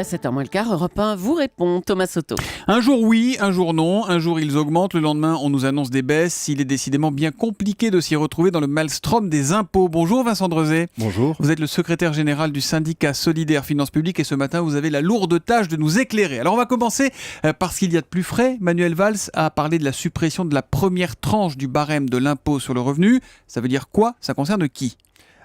à 7h moins le quart, Europe 1 vous répond, Thomas Soto. Un jour oui, un jour non. Un jour ils augmentent, le lendemain on nous annonce des baisses. Il est décidément bien compliqué de s'y retrouver dans le maelstrom des impôts. Bonjour Vincent Drezet. Bonjour. Vous êtes le secrétaire général du syndicat Solidaire Finances Publiques et ce matin vous avez la lourde tâche de nous éclairer. Alors on va commencer par ce qu'il y a de plus frais. Manuel Valls a parlé de la suppression de la première tranche du barème de l'impôt sur le revenu. Ça veut dire quoi? Ça concerne qui?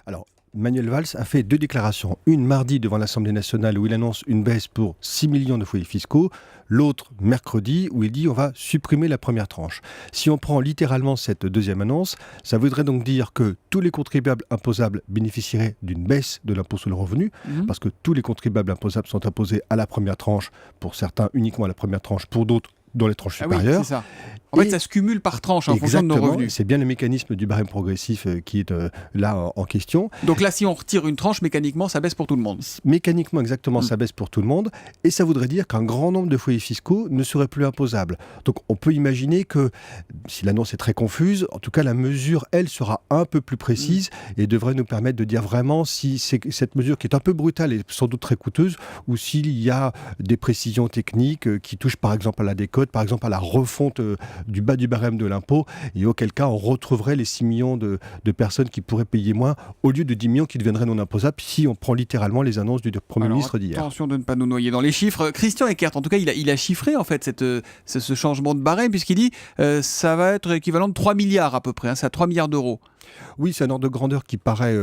Alors, Manuel Valls a fait deux déclarations. Une mardi devant l'Assemblée nationale où il annonce une baisse pour 6 millions de foyers fiscaux. L'autre mercredi où il dit on va supprimer la première tranche. Si on prend littéralement cette deuxième annonce, ça voudrait donc dire que tous les contribuables imposables bénéficieraient d'une baisse de l'impôt sur le revenu, parce que tous les contribuables imposables sont imposés à la première tranche, pour certains uniquement à la première tranche, pour d'autres dans les tranches supérieures. Oui, c'est ça. En fait, ça se cumule par tranche en fonction de nos revenus. C'est bien le mécanisme du barème progressif qui est là en question. Donc là, si on retire une tranche, mécaniquement, ça baisse pour tout le monde. Mécaniquement, exactement, ça baisse pour tout le monde. Et ça voudrait dire qu'un grand nombre de foyers fiscaux ne seraient plus imposables. Donc on peut imaginer que, si l'annonce est très confuse, en tout cas la mesure, elle, sera un peu plus précise et devrait nous permettre de dire vraiment si cette mesure qui est un peu brutale et sans doute très coûteuse, ou s'il y a des précisions techniques qui touchent par exemple à la décote, par exemple à la refonte du bas du barème de l'impôt, et auquel cas on retrouverait les 6 millions de personnes qui pourraient payer moins, au lieu de 10 millions qui deviendraient non imposables, si on prend littéralement les annonces du Premier ministre d'hier. Attention de ne pas nous noyer dans les chiffres. Christian Eckert, en tout cas, il a chiffré en fait ce changement de barème, puisqu'il dit ça va être équivalent de 3 milliards à peu près, c'est à 3 milliards d'euros. Oui, c'est un ordre de grandeur qui paraît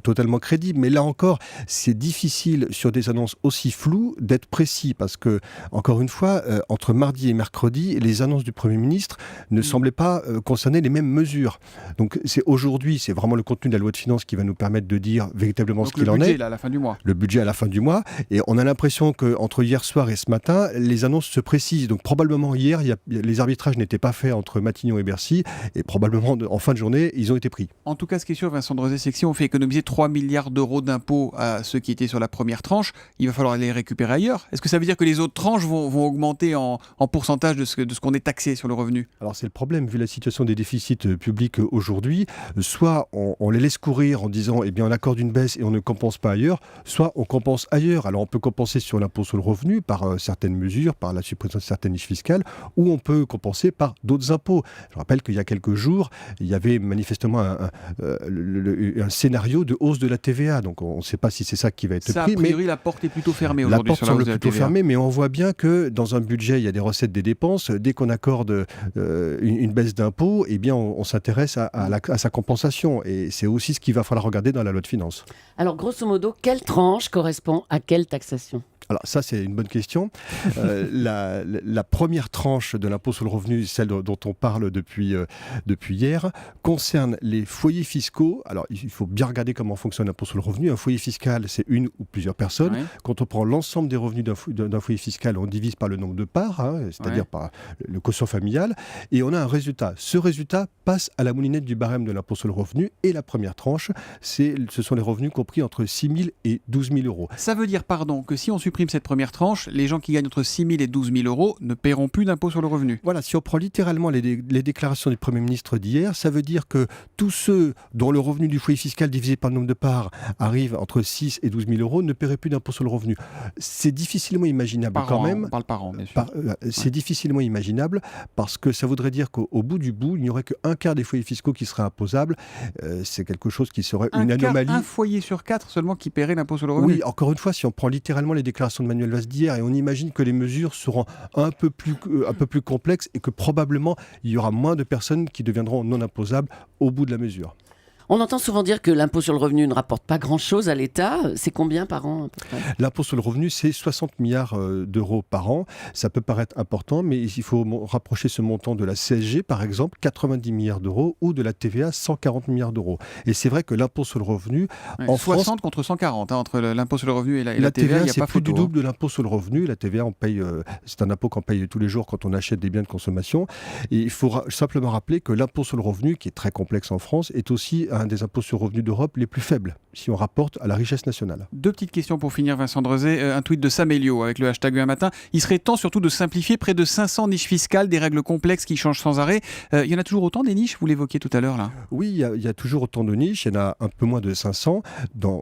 totalement crédible, mais là encore, c'est difficile sur des annonces aussi floues d'être précis, parce que, encore une fois, entre mardi et mercredi, les annonces du Premier ministre ne semblaient pas concerner les mêmes mesures. Donc aujourd'hui, c'est vraiment le contenu de la loi de finances qui va nous permettre de dire véritablement ce qu'il en est. Le budget, là, à la fin du mois. Le budget à la fin du mois, et on a l'impression qu'entre hier soir et ce matin, les annonces se précisent. Donc probablement hier, les arbitrages n'étaient pas faits entre Matignon et Bercy, et probablement en fin de journée, ils ont été pris. En tout cas, ce qui est sûr, Vincent Drezet, c'est que si on fait économiser 3 milliards d'euros d'impôts à ceux qui étaient sur la première tranche, il va falloir les récupérer ailleurs. Est-ce que ça veut dire que les autres tranches vont augmenter en pourcentage de ce qu'on est taxé sur le revenu? Alors c'est le problème, vu la situation des déficits publics aujourd'hui. Soit on les laisse courir en disant eh bien on accorde une baisse et on ne compense pas ailleurs, soit on compense ailleurs. Alors on peut compenser sur l'impôt sur le revenu par certaines mesures, par la suppression de certaines niches fiscales, ou on peut compenser par d'autres impôts. Je rappelle qu'il y a quelques jours, il y avait manifestement un scénario de hausse de la TVA. Donc on ne sait pas si c'est ça qui va être pris. A priori, la porte est plutôt fermée aujourd'hui. La porte semble plutôt fermée, mais on voit bien que dans un budget, il y a des recettes, des dépenses. Dès qu'on accorde une baisse d'impôt, eh bien on s'intéresse à sa compensation. Et c'est aussi ce qu'il va falloir regarder dans la loi de finances. Alors grosso modo, quelle tranche correspond à quelle taxation ? Alors ça, c'est une bonne question. La première tranche de l'impôt sur le revenu, celle dont on parle depuis hier, concerne les foyers fiscaux. Alors il faut bien regarder comment fonctionne l'impôt sur le revenu. Un foyer fiscal, c'est une ou plusieurs personnes. Ouais. Quand on prend l'ensemble des revenus d'un foyer fiscal, on divise par le nombre de parts, c'est-à-dire par le quotient familial, et on a un résultat. Ce résultat passe à la moulinette du barème de l'impôt sur le revenu, et la première tranche, ce sont les revenus compris entre 6 000 et 12 000 euros. Ça veut dire, que si on supprime cette première tranche, les gens qui gagnent entre 6 000 et 12 000 euros ne paieront plus d'impôt sur le revenu. Voilà, si on prend littéralement les déclarations du Premier ministre d'hier, ça veut dire que tous ceux dont le revenu du foyer fiscal divisé par le nombre de parts arrive entre 6 et 12 000 euros ne paieraient plus d'impôt sur le revenu. C'est difficilement imaginable même. On parle par an, bien sûr. C'est difficilement imaginable parce que ça voudrait dire qu'au bout du bout, il n'y aurait qu'un quart des foyers fiscaux qui seraient imposables. C'est quelque chose qui serait une anomalie. Un foyer sur 4 seulement qui paierait l'impôt sur le revenu. Oui, encore une fois, si on prend littéralement les déclarations de Manuel Valls d'hier et on imagine que les mesures seront un peu plus complexes et que probablement il y aura moins de personnes qui deviendront non imposables au bout de la mesure. On entend souvent dire que l'impôt sur le revenu ne rapporte pas grand-chose à l'État. C'est combien par an à peu près ? L'impôt sur le revenu, c'est 60 milliards d'euros par an. Ça peut paraître important, mais il faut rapprocher ce montant de la CSG, par exemple, 90 milliards d'euros, ou de la TVA, 140 milliards d'euros. Et c'est vrai que l'impôt sur le revenu, en 60 France, contre 140, entre l'impôt sur le revenu et la TVA, il n'y a c'est pas plus photo. du double de l'impôt sur le revenu. La TVA, c'est un impôt qu'on paye tous les jours quand on achète des biens de consommation. Et il faut simplement rappeler que l'impôt sur le revenu, qui est très complexe en France, est aussi un des impôts sur revenus d'Europe les plus faibles, si on rapporte à la richesse nationale. 2 petites questions pour finir, Vincent Drezet. Un tweet de Samelio avec le hashtag un matin. Il serait temps surtout de simplifier près de 500 niches fiscales, des règles complexes qui changent sans arrêt. Il y en a toujours autant des niches, vous l'évoquiez tout à l'heure là. Oui, il y a toujours autant de niches, il y en a un peu moins de 500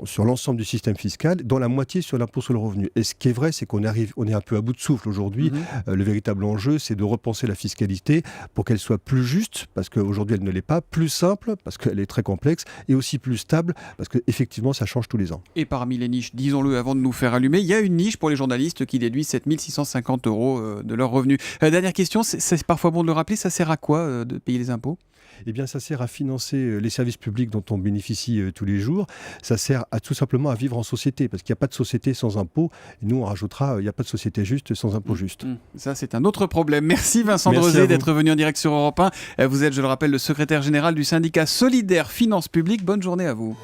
sur l'ensemble du système fiscal, dont la moitié sur l'impôt sur le revenu. Et ce qui est vrai, c'est on est un peu à bout de souffle aujourd'hui. Le véritable enjeu, c'est de repenser la fiscalité pour qu'elle soit plus juste, parce qu'aujourd'hui elle ne l'est pas, plus simple, parce qu'elle est très complexe, et aussi plus stable, parce qu'effectivement ça change tous les ans. Et parmi les niches, disons-le avant de nous faire allumer, il y a une niche pour les journalistes qui déduisent 7 650 € de leurs revenus. Dernière question, c'est parfois bon de le rappeler, ça sert à quoi de payer les impôts ? Eh bien, ça sert à financer les services publics dont on bénéficie tous les jours. Ça sert tout simplement à vivre en société, parce qu'il n'y a pas de société sans impôt. Et nous, on rajoutera, il n'y a pas de société juste sans impôt juste. Ça, c'est un autre problème. Merci Vincent Drezet d'être venu en direct sur Europe 1. Vous êtes, je le rappelle, le secrétaire général du syndicat Solidaire Finances Publiques. Bonne journée à vous.